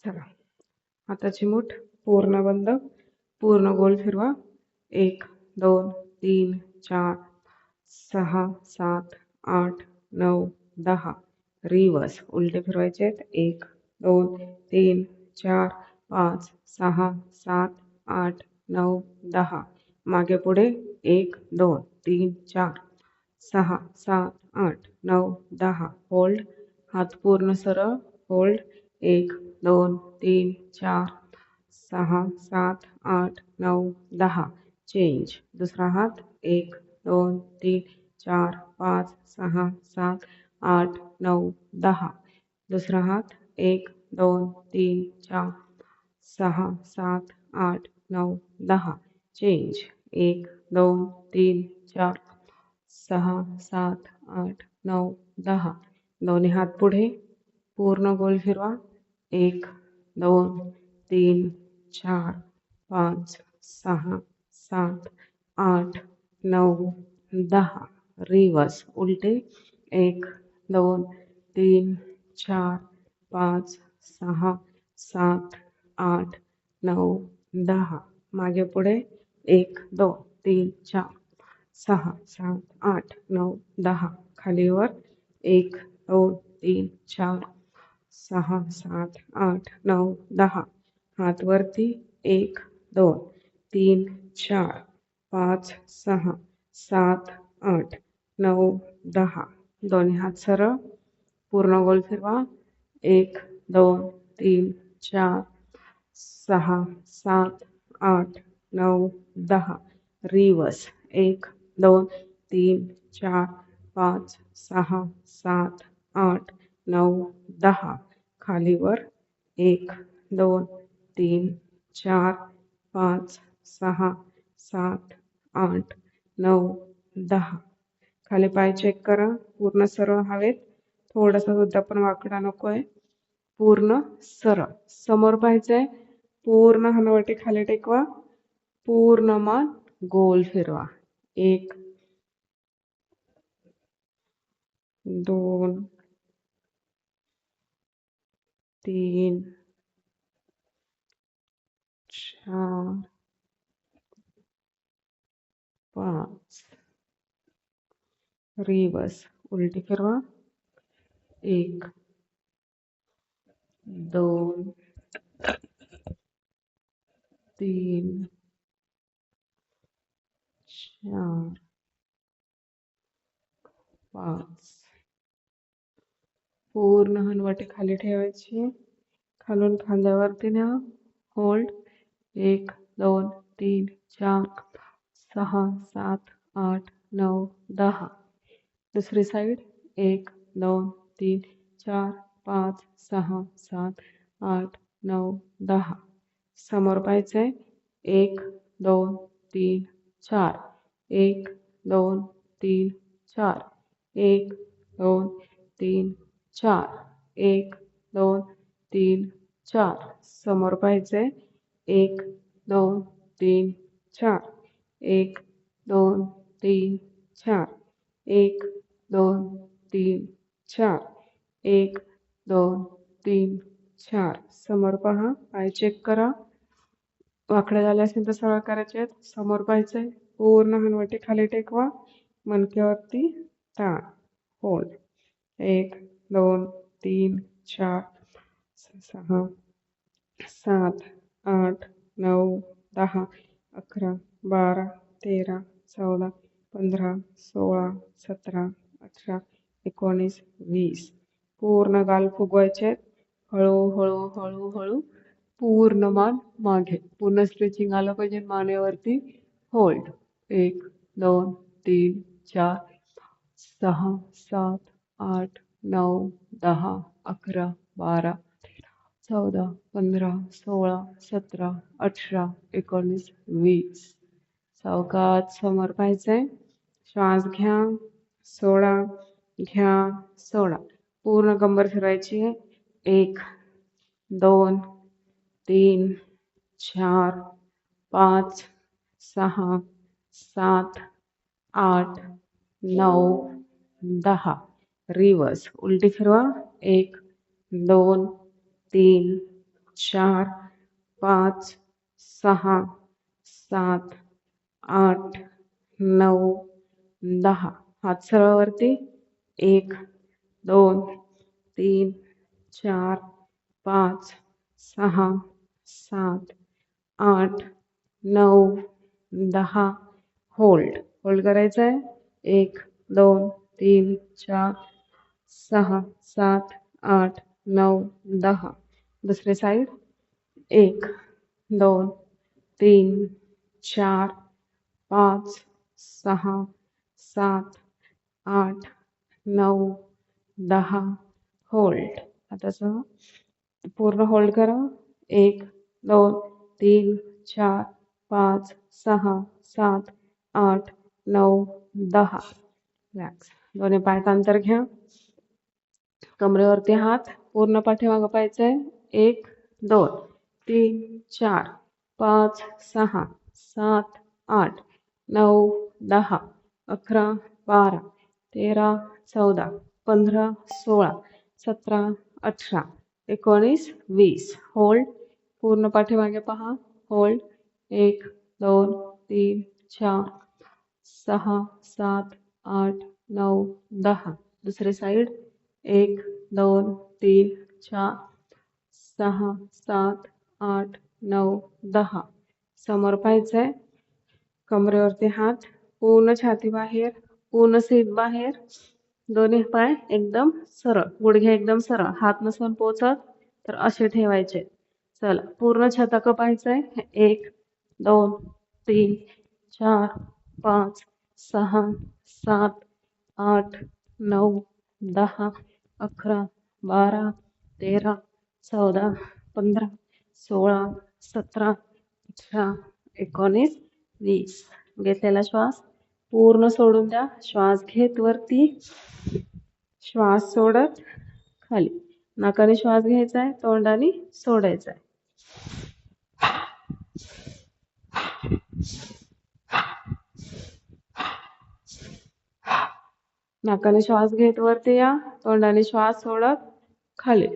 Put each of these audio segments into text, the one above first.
चला, हाताची मूठ पूर्ण बंद, पूर्ण गोल फिरवा. 1 2 3 4 6 7 8 9 10. रिवर्स उलटे फिरवायचे आहेत. 1 2 3 4 5 6 7 8 9 10. मागे पुढे 1 2 3 4 6 7 8 9 10. होल्ड. हात पूर्ण सरळ. होल्ड. 1 2 3 4 6 7 8 9 10. चेंज. दुसरा हात. 1 2 3 4 5 6 7 8 9 10. दुसरा हात. 1 2 3 4 6 7 8 9 10. चेंज. 1 2 3 4 6 7 8 9 10. दोन्ही हात पुढे. पूर्ण गोल फिरवा. 1 2 3 4 5 6 7 8 9 10. रिवर्स उलटे. 1 2 3 4 5 6 7 8 9 10. मागे पुढे 1 2 3 4 6 7 8 9 10. खाली वर. 1 2 3 4 6 7 8 9 10. हात वरती. 1 2 3 4 5 6 7 8 9 10. दोन्ही हात सरळ. पूर्ण गोल फिरवा. 1 2 3 4 6 7 8 9 10. रिवर्स. 1 2 3 4 5 6 7 8 9 10. खाली वर. 1 2 3 4 5 6 7 8 9 10. खाली पाय चेक करा. पूर्ण सरळ हवेत. थोडासा सुद्धा पण वाकडा नकोय. पूर्ण सरळ. समोर पाहायचंय. पूर्ण हनुवटी खाली टेकवा. पूर्ण मान गोल फिरवा. 1 2 3 4 5. रिवर्स उलटी फिरवा. 1 2 3 4 5. पूर्ण हनुवटी खाली ठेवायची. खालून खांद्यावरती न्या. होल्ड. 1 2 3 4 6 7 8 9 10. दुसरी साईड. 1 2 3 4 5 6 7 8 9 10. समोर पाहायचंय. 1 2 3 4 1 2 3 4 1 2 3 4 1 2 3 4. समोर पाहायचंय. 1 2 3 4 1 2 3 4 1 2 3 4 1 2 3 4. समोर पहा. पाय चेक करा. वाकडे झाले असेल तर सरळ करायचे आहेत. समोर पाहायचंय. पूर्ण हनुवटी खाली टेकवा. मणक्यावरती ताण. होल्ड. 1 2 3 4 6 7 8 9 10 11 12 13 14 15 16 17 18 19 20. पूर्ण गाल फुगवायचे आहेत. हळूहळू हळूहळू पूर्ण मान मागे. पूर्ण स्ट्रेचिंग आलं पाहिजे मानेवरती. होल्ड. 1 2 3 4 6 7 8 9 10 11 12 14 15 16 17 18 19 20. सावकाश समोर पाहायचंय. श्वास घ्या. सोडा. घ्या. सोडा. पूर्ण कंबर फिरवायची आहे. 1 2 3 4 5 6 7 8 9 10. रिवर्स उलटी फिरवा. 1 2 3 4 5 6 7 8 9 10 हात सरळ वरती 1 2 3 4 5 6 7 8 9 10 होल्ड होल्ड करायचं आहे 1 2 3 4 6 7 8 9 10 दुसरी साईड 1 2 3 4 5 6 7 8 9 10 होल्ड आता असं पूर्ण होल्ड करा 1 2 3 4 5 6 7 8 9 10 रिलॅक्स दोन्ही पायात अंतर घ्या कमरेवरती हात पूर्ण पाठीमागं पाहायचंय 1 2 3 4 5 6 7 8 9 10 11 12 13 14 15 16 17 18 19 20 होल्ड पूर्ण पाठीमागे पहा होल्ड 1 2 3 4 6 7 8 9 10 दुसरी साईड 1 2 3 4 6 7 8 9 10 समोर पाहायचंय कमरेवरती हात पूर्ण छाती बाहेर पूर्ण सीट बाहेर दोन्ही पाय एकदम सरळ गुडघे एकदम सरळ हात नसून पोचत तर असे ठेवायचे चला पूर्ण छताक पाहायचंय 1 2 3 4 5 6 7 8 9 10 11 12 13 14 15 16 17 18 19 20 घेतलेला श्वास पूर्ण सोडून द्या श्वास घेत वरती श्वास सोडत खाली नाकाने श्वास घ्यायचा आहे तोंडाने सोडायचा आहे नाकाने श्वास घेत वरती या तोंडाने श्वास सोडत खाली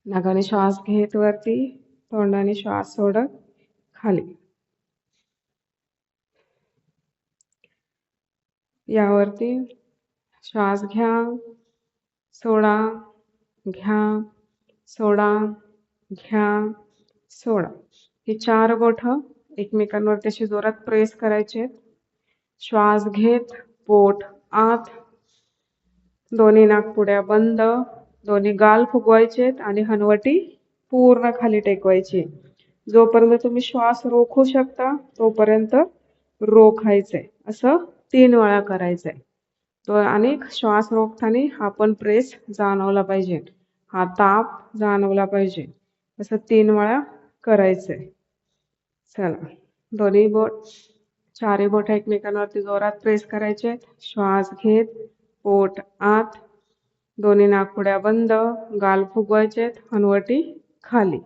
नाकाने श्वास घेत वरती तोंडाने श्वास सोडत खाली यावरती श्वास घ्या सोडा घ्या सोडा घ्या सोडा ही 4 बोट एकमेकांवरती अशी जोरात प्रेस करायचे श्वास घेत पोट आत दोन्ही नाकपुड्या बंद दोन्ही गाल फुगवायचेत आणि हनवटी पूर्ण खाली टेकवायची जोपर्यंत तुम्ही श्वास रोखू शकता तोपर्यंत रोखायचंय असं 3 वेळा करायचंय तो अनेक श्वास रोखताना हा पण प्रेस जाणवला पाहिजे हा ताप जाणवला पाहिजे असं 3 वेळा करायचंय चला दोन्ही बोट 4 बोट एकमेकांवरती जोरात प्रेस करायचे श्वास घेत पोट आत दोन्ही नाकपुड्या बंद गाल फुगवायचेत हनवटी खाली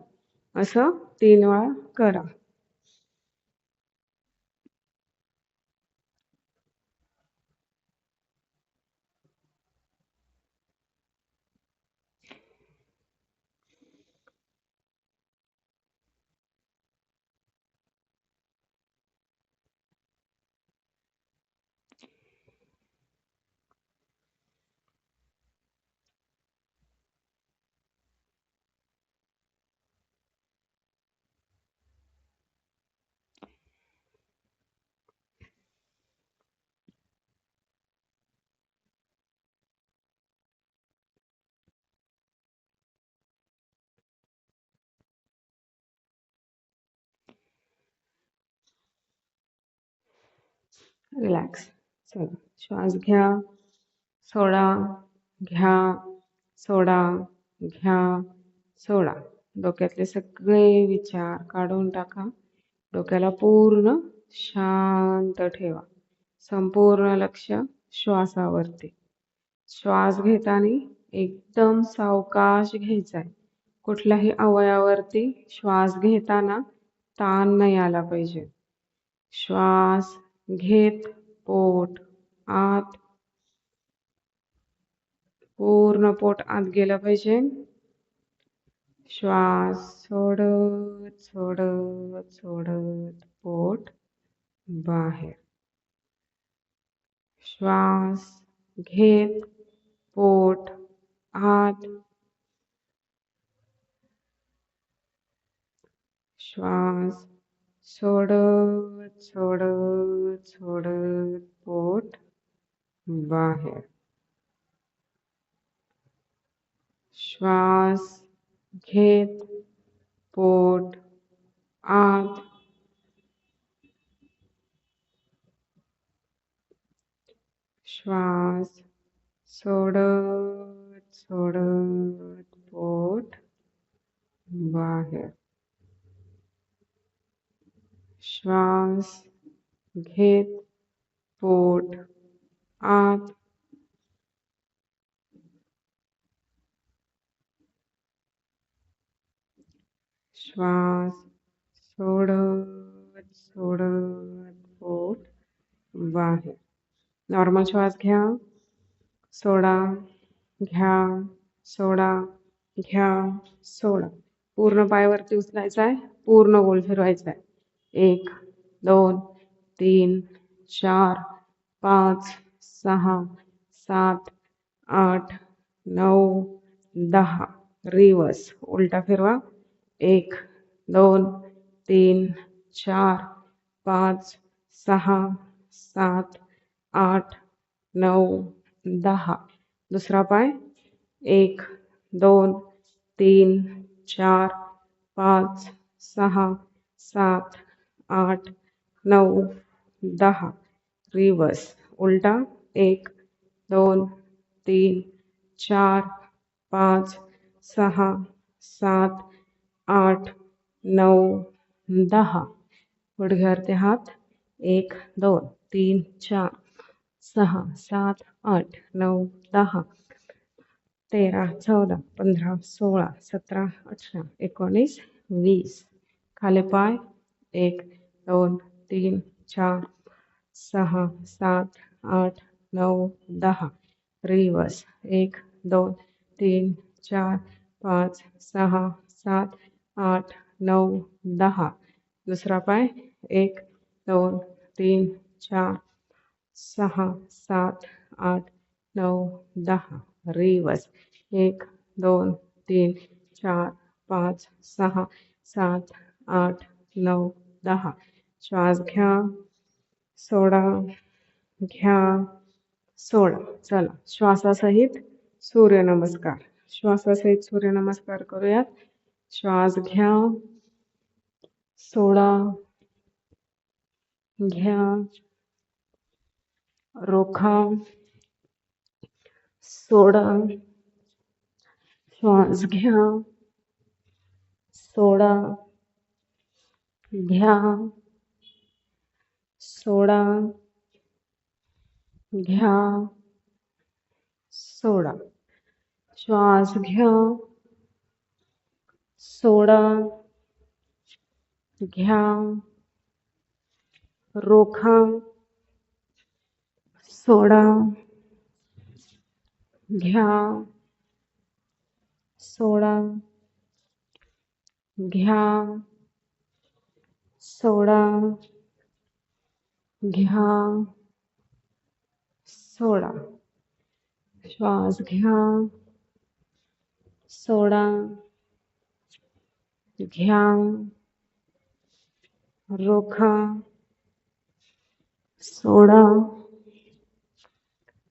असं 3 वेळा करा रिलॅक्स चला श्वास घ्या सोडा घ्या सोडा घ्या सोडा डोक्यातले सगळे विचार काढून टाका डोक्याला पूर्ण शांत ठेवा संपूर्ण लक्ष श्वासावरती श्वास घेताना एकदम सावकाश घ्यायचा आहे कुठल्याही अवयवावरती श्वास घेताना ताण नाही आला पाहिजे श्वास घेत पोट आत, पूर्ण पोट आत गेलं पाहिजे. श्वास सोडत सोडत सोडत पोट बाहेर. श्वास घेत पोट आत, श्वास सोडत सोडत सोडत पोट बाहेर. श्वास घेत पोट आत, श्वास सोडत सोडत पोट बाहेर. श्वास घेत पोट आत, श्वास सोडत सोडत पोट बाहेर. नॉर्मल श्वास घ्या, सोडा, घ्या, सोडा, घ्या, सोडा. पूर्ण पायावरती उचलायचा आहे, पूर्ण गोल फिरवायचा आहे. 1 2 3 4 5 6 7 8 9 10. रिवर्स उलटा फिरवा. 1 2 3 4 5 6 7 8 9 10. दुसरा पाय. 1 2 3 4 5 6 7 8 9 10. रिवर्स उलटा. 1 2 3 4 5 6 7 8 9 10. गुडघ्यावरती हात. 1 2 3 4 6 7 8 9 10 13 14 15 16 17 18 19 20. खाली पाय. 1 2 3 4 6 7 8 9 10. रिवर्स. 1 2 3 4 5 6 7 8 9 10. दुसरा पाय. 1 2 3 4 6 7 8 9 10. रिवर्स. 1 2 3 4 5 6 7 8 9 10. श्वास घ्या, सोडा, घ्या, सोडा. चला श्वासासहित सूर्यनमस्कार. श्वासासहित सूर्यनमस्कार करूयात. श्वास घ्या, सोडा, घ्या, रोखा, सोडा. श्वास घ्या, सोडा, घ्या, सोडा, घ्या, सोडा. श्वास घ्या, सोडा, घ्या, रोखा, सोडा, घ्या, सोडा, घ्या, सोडा, घ्या, सोडा. श्वास घ्या, सोडा, घ्या, रोखा, सोडा,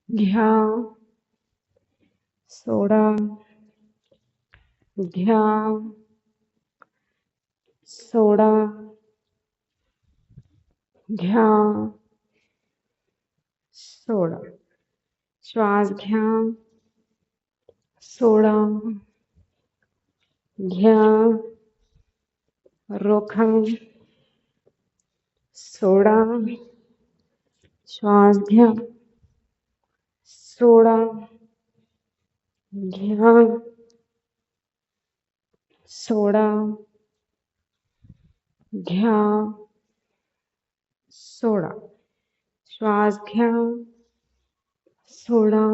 घ्या, सोडा, घ्या, सोडा, घ्या, सोडा. श्वास घ्या, सोडा, घ्या, रोखा, सोडा. श्वास घ्या, सोडा, घ्या, सोडा, घ्या, सोडा. श्वास घ्या, सोडा,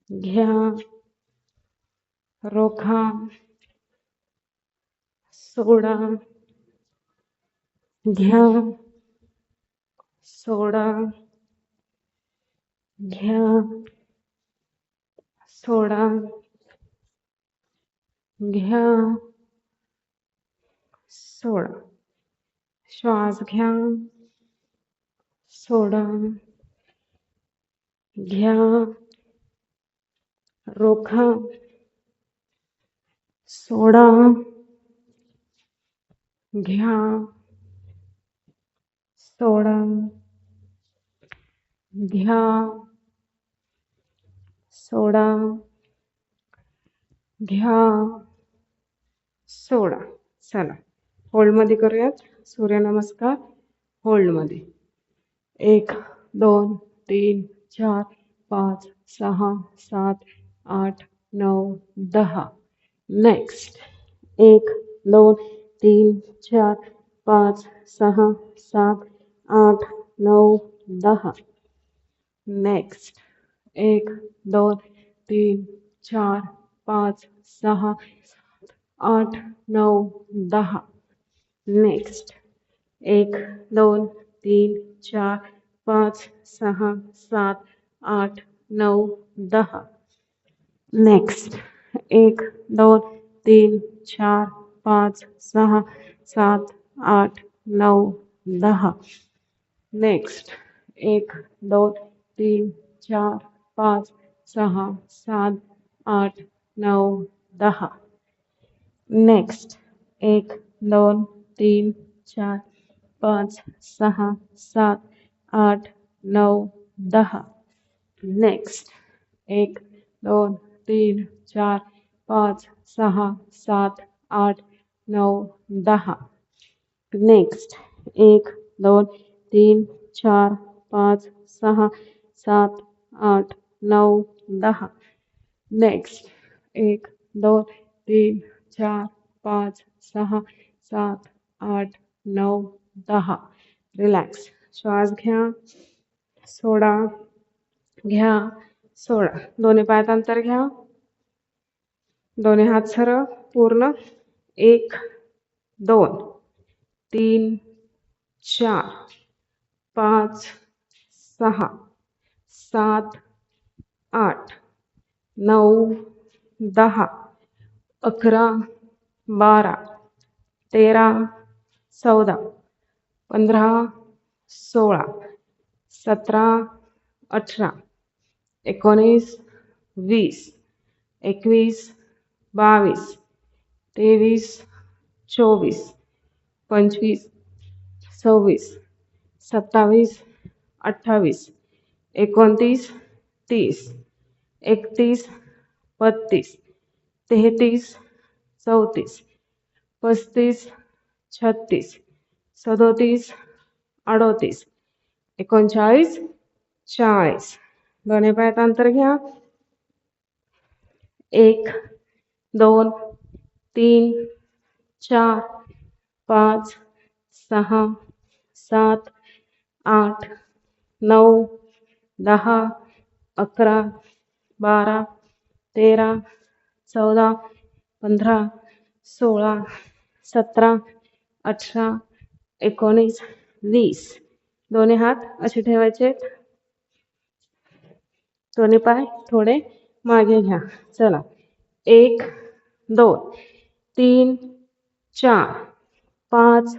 घ्या, रोखा, सोडा, घ्या, सोडा, घ्या, सोडा, घ्या, सोडा. श्वास घ्या, सोडा, घ्या, रोखा, सोडा, घ्या, सोडा, घ्या, सोडा, घ्या, सोडा. चला होल्डमध्ये करूयात सूर्यनमस्कार. होल्डमध्ये 1 2 3 4 5 6 7 8 9 10. Next 1 2 3 4 5 6 7 8 9 10. Next 1 2 3 4 5 6 8 9 10. Next 1 2 3 4 5 6 7 8 9 10. Next 1 2 3 4 5 6 7 8 9 10. Next 1 2 3 4 5 6 7 8 9 10. Next 1 2 3 4 5 6 7 8 9 10. Next 1 2 3 4 5 6 7 8 9 10. Next 1 2 3 4 5 6 7 8 9 10. Next 1 2 3 4 5 6 7 8 9 10. Relax. श्वास घ्या, सोडा, घ्या, सोडा. दोन्ही पायात अंतर घ्या. दोन्ही हात सरळ पूर्ण. 1 2 3 4 5 6 7 8 9 10 11 12 13 14 15 16 17 18 19 20 21 22 23 24 25 26 27 28 29 30 31 32 33 34 35 36 37 38 39 40. दोन्ही पायात अंतर घ्या. 1 2 3 4 5 6 7 8 9 10 11 12 13 14 15 16 17 18 19 20. दोन्ही हात असे ठेवायचे. दोन्ही पाय थोडे मागे घ्या. चला 1 2 3 4 5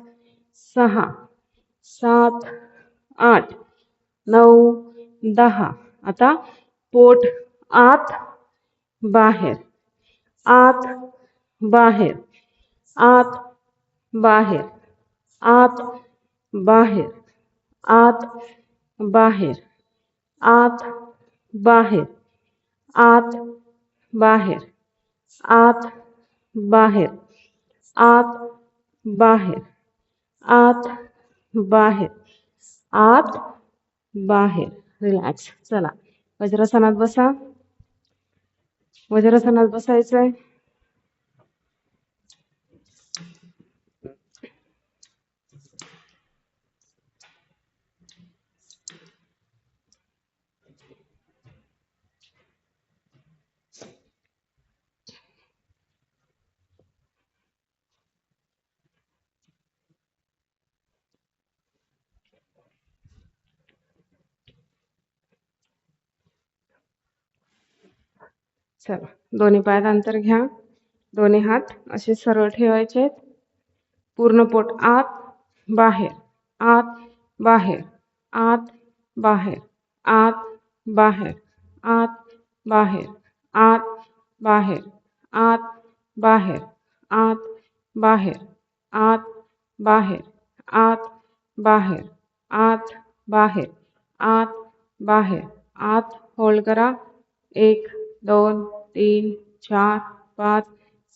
6 7 8 9 10. आता पोट आत बाहेर, आत बाहेर, आत बाहेर, आत बाहेर, आत बाहेर, आत बाहेर, आत बाहेर, आत बाहेर, आत बाहेर, आत बाहेर, आत बाहेर. रिलॅक्स. चला वज्रासनात बसा. वज्रासनात बसायचंय. चला, दोन्ही पायात अंतर घ्या. दोन्ही हात असे सरळ ठेवायचे. पूर्ण पोट आत बाहेर, आत बाहेर, आत बाहेर, आत बाहेर, आत बाहेर, आत बाहेर, आत बाहेर, आत बाहेर, आत बाहेर, आत बाहेर, आत बाहेर, आत बाहेर, आत. होल्ड करा. 1 2 3 4 5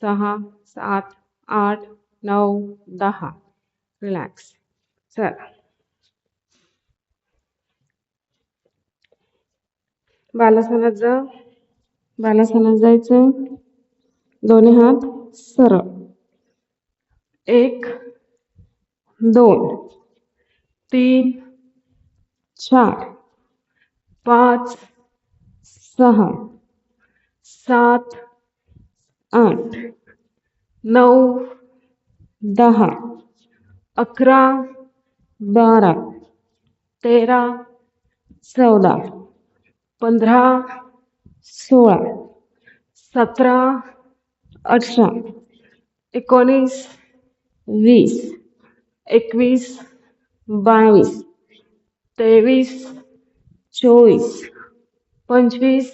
6 7 8 9 10. रिलॅक्स. चला, बालासनात जा. बालासनात जायचं. दोन्ही हात सरळ. 1 2 3 4 5 6 7 8 9 10 11 12 13 14 15 16 17 18 19 20 21 22 23 24 25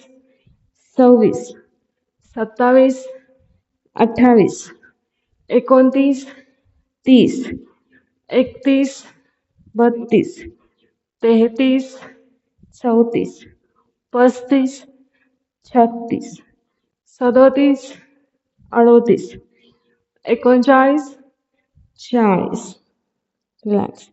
26 27 28 29 30 31 32 33 34 35 36 37 38 39 40. रिलॅक्स.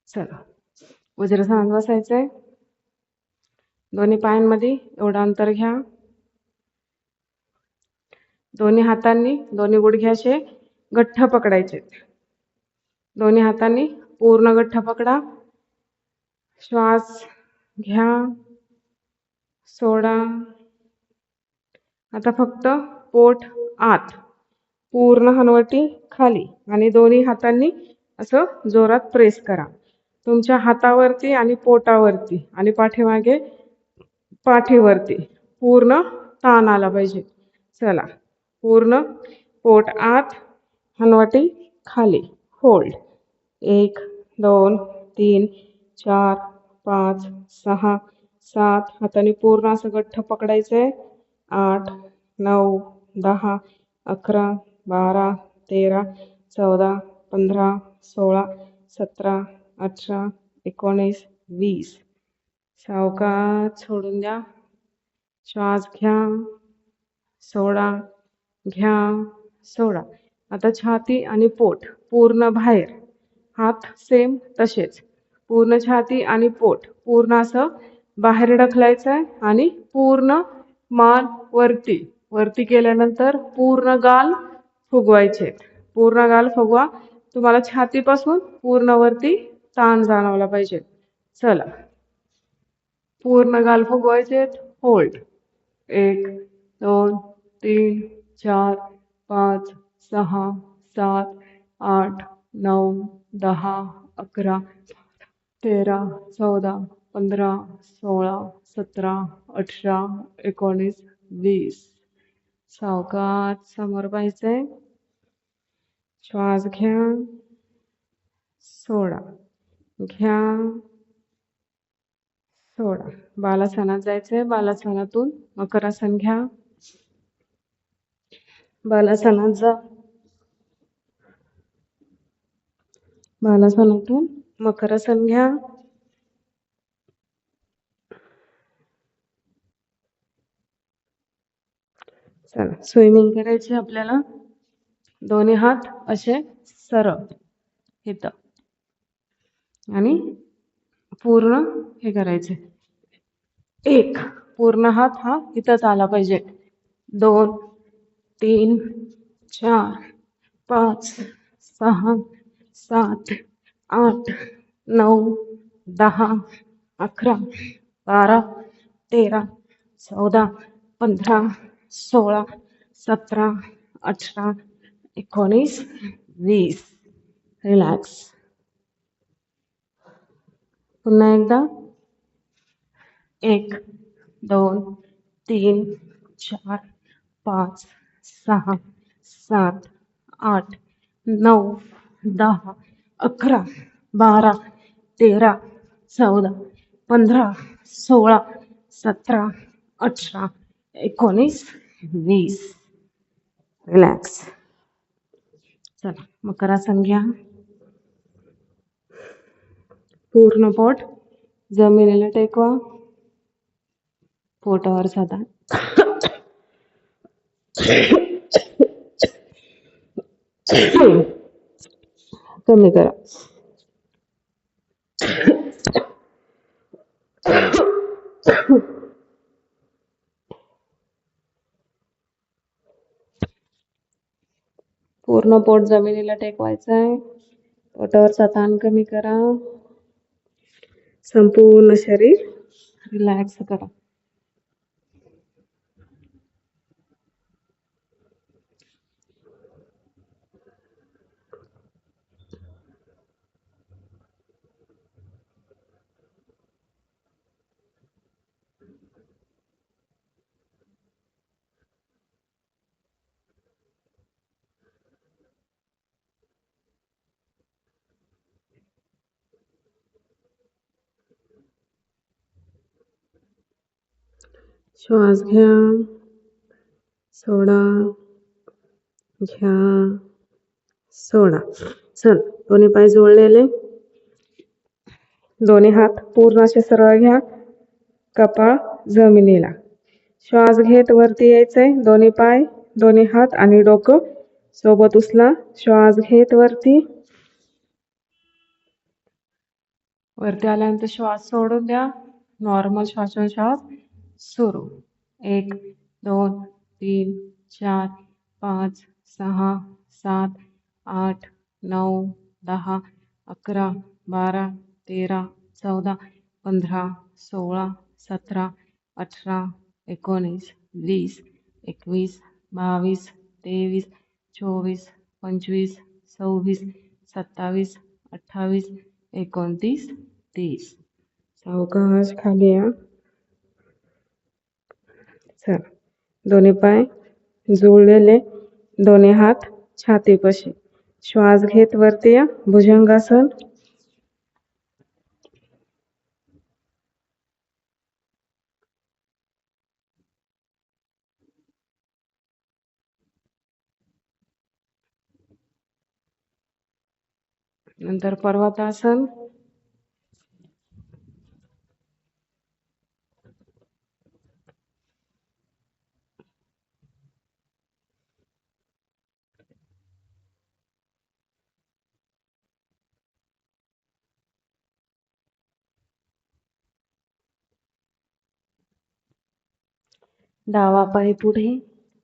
चला, वज्रासनात बसायचंय. दोन्ही पायांमध्ये एवढं अंतर घ्या. दोन्ही हातांनी दोन्ही गुडघे असे गठ्ठ पकडायचे. दोन्ही हातांनी पूर्ण गठ्ठ पकडा. श्वास घ्या, सोडा. आता फक्त पोट आत, पूर्ण हनवटी खाली आणि दोन्ही हातांनी असं जोरात प्रेस करा. तुमच्या हातावरती आणि पोटावरती आणि पाठीमागे पाठीवरती पूर्ण ताण आला पाहिजे. चला, पूर्ण पोट आत, हनवटी खाली. होल्ड. 1 2 3 4 5 6 7. हाताने पूर्ण असं गठ्ठ पकडायचंय. 8 9 10 11 12 13 14 15 16 17 18 19 20. सावकाश सोडून द्या. श्वास घ्या, सोडा, घ्या, सोडा. आता छाती आणि पोट पूर्ण बाहेर. हात सेम तसेच. पूर्ण छाती आणि पोट पूर्ण असं बाहेर ढकलायचंय आणि पूर्ण मान वरती. वरती केल्यानंतर पूर्ण गाल फुगवायचे. पूर्ण गाल फुगवा. तुम्हाला छातीपासून पूर्ण वरती ताण जाणवला पाहिजे. चला, पूर्ण गाल फुगवायचे. होल्ड. 1 2 3 4 5 6 7 8 9 10 11 13 14 15 16 17 18 19 20. सावकाश समोर पाहायचंय. श्वास घ्या, सोडा, घ्या, सोडा. बालासनात जायचंय. बालासनातून मकरासन घ्या. बालासनात जा. बालासनातून मकरासन घ्या. चला, स्विमिंग करायची आपल्याला. दोन्ही हात असे सरळ इथं आणि पूर्ण हे करायचे. 1 पूर्ण हात हा इथंच आला पाहिजे. 2 3 4 5 6 7 8 9 10 11 12 13 14 15 16 17 18 19 20 रिलॅक्स. पुन्हा एकदा 1 2 3 4 5 6 7 8 9 10 11 12 13 14 15 16 17 18 19 20 रिलॅक्स. चला मग करा संख्या. पूर्ण पोट जमिनीला टेकवा. पोटावर साधा कमी करा. पूर्ण पोट जमिनीला टेकवायचं आहे. पोटावरचा ताण कमी करा. संपूर्ण शरीर रिलॅक्स करा. श्वास घ्या, सोडा, घ्या, सोडा. चल दोन्ही पाय जोडलेले, दोन्ही हात पूर्ण असे सरळ घ्या. कपाळ जमिनीला. श्वास घेत वरती यायचंय. दोन्ही पाय, दोन्ही हात आणि डोकं सोबत उचला. श्वास घेत वरती. वरती आल्यानंतर श्वास सोडून द्या. नॉर्मल श्वासोच्छ्वास सुरू. 1 2 3 4 5 6 7 8 9 10 11 12 13 14 15 16 17 18 19 20 21 22 23 24 25 26 27 28 29 30. सावकाश खाली या. चला दोन्ही पाय जोडलेले, दोन्ही हात छातीपाशी. श्वास घेत वरती या. भुजंगासन. नंतर पर्वतासन. डावा पाय पुढे,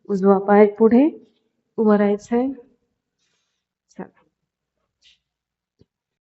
उजवा पाय पुढे उभं राहायचंय.